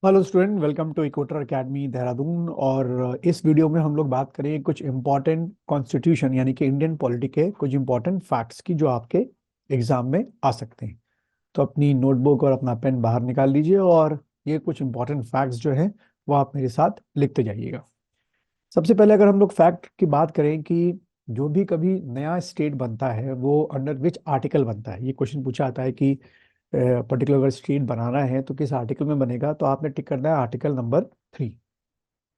Hello student, welcome to equator academy Dehradun. और इस video में हम लोग बात करेंगे कुछ इंपॉर्टेंट कॉन्स्टिट्यूशन यानी कि इंडियन पॉलिटी के कुछ इंपॉर्टेंट फैक्ट्स की जो आपके एग्जाम में आ सकते हैं। तो अपनी नोटबुक और अपना पेन बाहर निकाल लीजिए और ये कुछ इंपॉर्टेंट फैक्ट्स जो हैं वो आप मेरे साथ लिखते जाइएगा। सबसे पहले अगर हम लोग फैक्ट की बात करें कि जो भी कभी नया स्टेट बनता है वो अंडर विच आर्टिकल बनता है, ये क्वेश्चन पूछा आता है कि पर्टिकुलर अगर स्टेट बनाना है तो किस आर्टिकल में बनेगा, तो आपने टिक करना है आर्टिकल नंबर 3।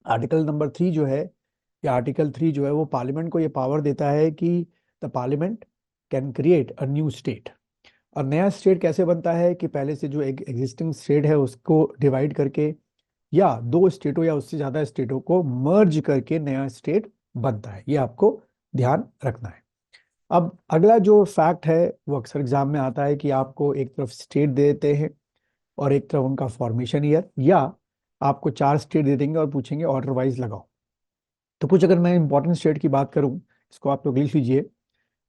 आर्टिकल नंबर 3 जो है, या आर्टिकल 3 जो है वो पार्लियामेंट को ये पावर देता है कि the parliament can create a new state. और नया स्टेट कैसे बनता है कि पहले से जो एक एग्जिस्टिंग स्टेट है उसको डिवाइड करके या दो स्टेटों या उससे ज्यादा स्टेटों को मर्ज करके नया स्टेट बनता है। ये आपको ध्यान रखना है। अब अगला जो फैक्ट है वो अक्सर एग्जाम में आता है कि आपको एक तरफ स्टेट दे देते हैं और एक तरफ उनका फॉर्मेशन ईयर, या आपको चार स्टेट दे देंगे और पूछेंगे ऑर्डर वाइज लगाओ। तो कुछ अगर मैं इंपॉर्टेंट स्टेट की बात करूं, इसको आप लोग लिख लीजिए।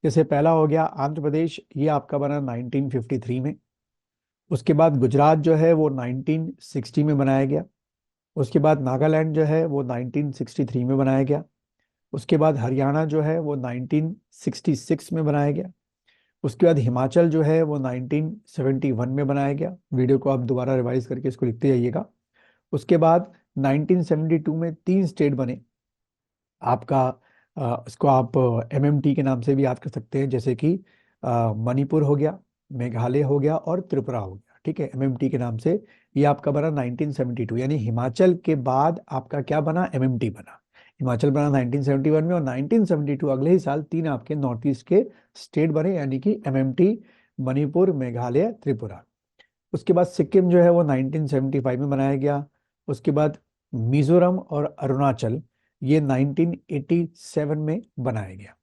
जैसे पहला हो गया आंध्र प्रदेश, ये आपका बना 1953 में। उसके बाद गुजरात जो है वो 1960 में बनाया गया। उसके बाद नागालैंड जो है वो 1963 में बनाया गया। उसके बाद हरियाणा जो है वो 1966 में बनाया गया। उसके बाद हिमाचल जो है वो 1971 में बनाया गया। वीडियो को आप दोबारा रिवाइज करके इसको लिखते जाइएगा। उसके बाद 1972 में तीन स्टेट बने आपका। इसको आप एमएमटी के नाम से भी याद कर सकते हैं, जैसे कि मणिपुर हो गया, मेघालय हो गया और त्रिपुरा हो गया। ठीक है, एमएमटी के नाम से ये आपका बना 1972, यानी हिमाचल के बाद आपका क्या बना, एमएमटी बना। हिमाचल बना 1971 में और 1972 अगले ही साल तीन आपके नॉर्थ ईस्ट के स्टेट बने, यानी कि एमएमटी, मणिपुर, मेघालय, त्रिपुरा। उसके बाद सिक्किम जो है वो 1975 में बनाया गया। उसके बाद मिजोरम और अरुणाचल, ये 1987 में बनाया गया।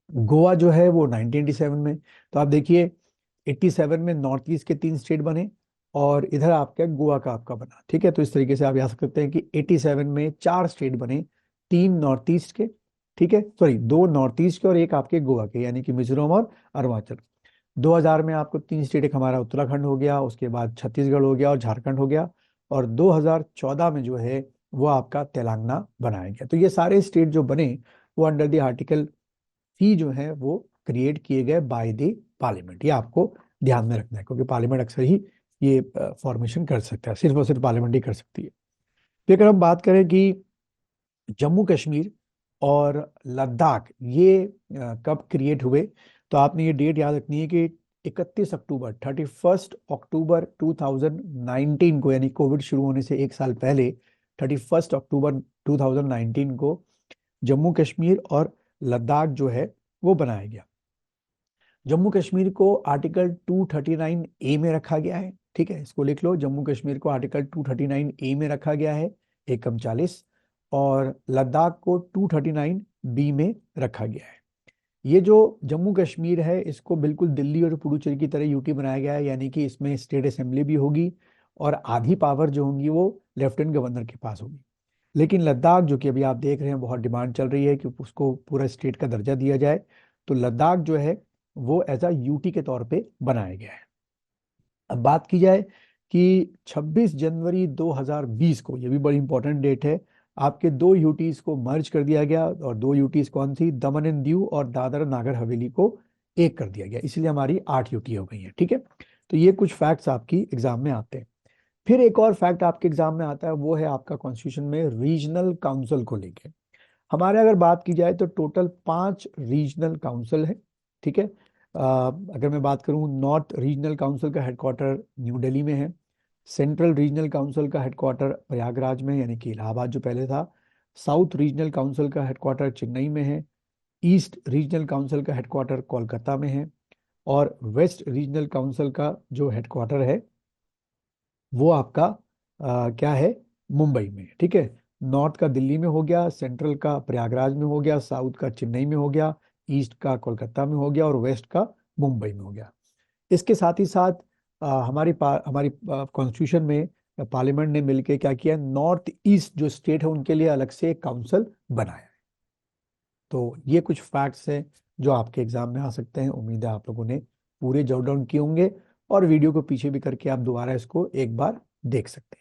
गोवा जो है वो 1987 में। तो आप देखिए 87 में नॉर्थ ईस्ट के तीन स्टेट बने और इधर आपका गोवा का आपका बना। ठीक है, तो इस तरीके से आप याद सकते हैं कि 87 में चार स्टेट बने, तीन नॉर्थ ईस्ट के, ठीक है, सॉरी दो नॉर्थ ईस्ट के और एक आपके गोवा के, यानी कि मिजोरम और अरुणाचल। 2000 में आपको तीन स्टेट, एक हमारा उत्तराखंड हो गया, उसके बाद छत्तीसगढ़ हो गया और झारखंड हो गया। और 2014 में जो है वो आपका तेलंगाना बनाया गया। तो ये सारे स्टेट जो बने वो अंडर द आर्टिकल सी जो है वो क्रिएट किए गए बाय द पार्लियामेंट। ये आपको ध्यान में रखना है, क्योंकि पार्लियामेंट अक्सर ही ये फॉर्मेशन कर सकता है, सिर्फ और सिर्फ पार्लियामेंट ही कर सकती है। फिर अगर हम बात करें कि जम्मू कश्मीर और लद्दाख ये कब क्रिएट हुए, तो आपने ये डेट याद रखनी है कि 31 अक्टूबर 2019 को, यानी कोविड शुरू होने से एक साल पहले 31 अक्टूबर 2019 को जम्मू कश्मीर और लद्दाख जो है वो बनाया गया। जम्मू कश्मीर को आर्टिकल 239 ए में रखा गया है। ठीक है, इसको लिख लो, जम्मू कश्मीर को आर्टिकल 239 ए में रखा गया है, एकम 40। और लद्दाख को 239 बी में रखा गया है। ये जो जम्मू कश्मीर है इसको बिल्कुल दिल्ली और पुडुचेरी की तरह यूटी बनाया गया है, यानी कि इसमें स्टेट असेंबली भी होगी और आधी पावर जो होंगी वो लेफ्टिनेंट गवर्नर के पास होगी। लेकिन लद्दाख, जो कि अभी आप देख रहे हैं बहुत डिमांड चल रही है कि उसको पूरा स्टेट का दर्जा दिया जाए, तो लद्दाख जो है वो एज अ यूटी के तौर पे बनाया गया है। अब बात की जाए कि 26 जनवरी 2020 को, ये भी बड़ी इंपॉर्टेंट डेट है, आपके दो यूटीज को मर्ज कर दिया गया। और दो यूटीज कौन सी, दमन एंड दीव और दादर नागर हवेली को एक कर दिया गया, इसलिए हमारी 8 यूटी हो गई है। ठीक है, तो ये कुछ फैक्ट्स आपकी एग्जाम में आते हैं। फिर एक और फैक्ट आपके एग्जाम में आता है, वो है आपका कॉन्स्टिट्यूशन में रीजनल काउंसिल को लेके। हमारे अगर बात की जाए तो टोटल 5 रीजनल काउंसिल है। ठीक है, अगर मैं बात करूं, नॉर्थ रीजनल काउंसिल का हेडक्वार्टर न्यू दिल्ली में है। सेंट्रल रीजनल काउंसिल का हेडक्वार्टर प्रयागराज में, यानी कि इलाहाबाद जो पहले था। साउथ रीजनल काउंसिल का हेडक्वार्टर चेन्नई में है। ईस्ट रीजनल काउंसिल का हेडक्वार्टर कोलकाता में है। और वेस्ट रीजनल काउंसिल का जो हेडक्वार्टर है वो आपका क्या है, मुंबई में। ठीक है, नॉर्थ का दिल्ली में हो गया, सेंट्रल का प्रयागराज में हो गया, साउथ का चेन्नई में हो गया, ईस्ट का कोलकाता में हो गया और वेस्ट का मुंबई में हो गया। इसके साथ ही साथ हमारी कॉन्स्टिट्यूशन में पार्लियामेंट ने मिलकर क्या किया, नॉर्थ ईस्ट जो स्टेट है उनके लिए अलग से एक काउंसिल बनाया है। तो ये कुछ फैक्ट्स हैं जो आपके एग्जाम में आ सकते हैं। उम्मीद है आप लोगों ने पूरे जॉट डाउन किए होंगे और वीडियो को पीछे भी करके आप दोबारा इसको एक बार देख सकते हैं।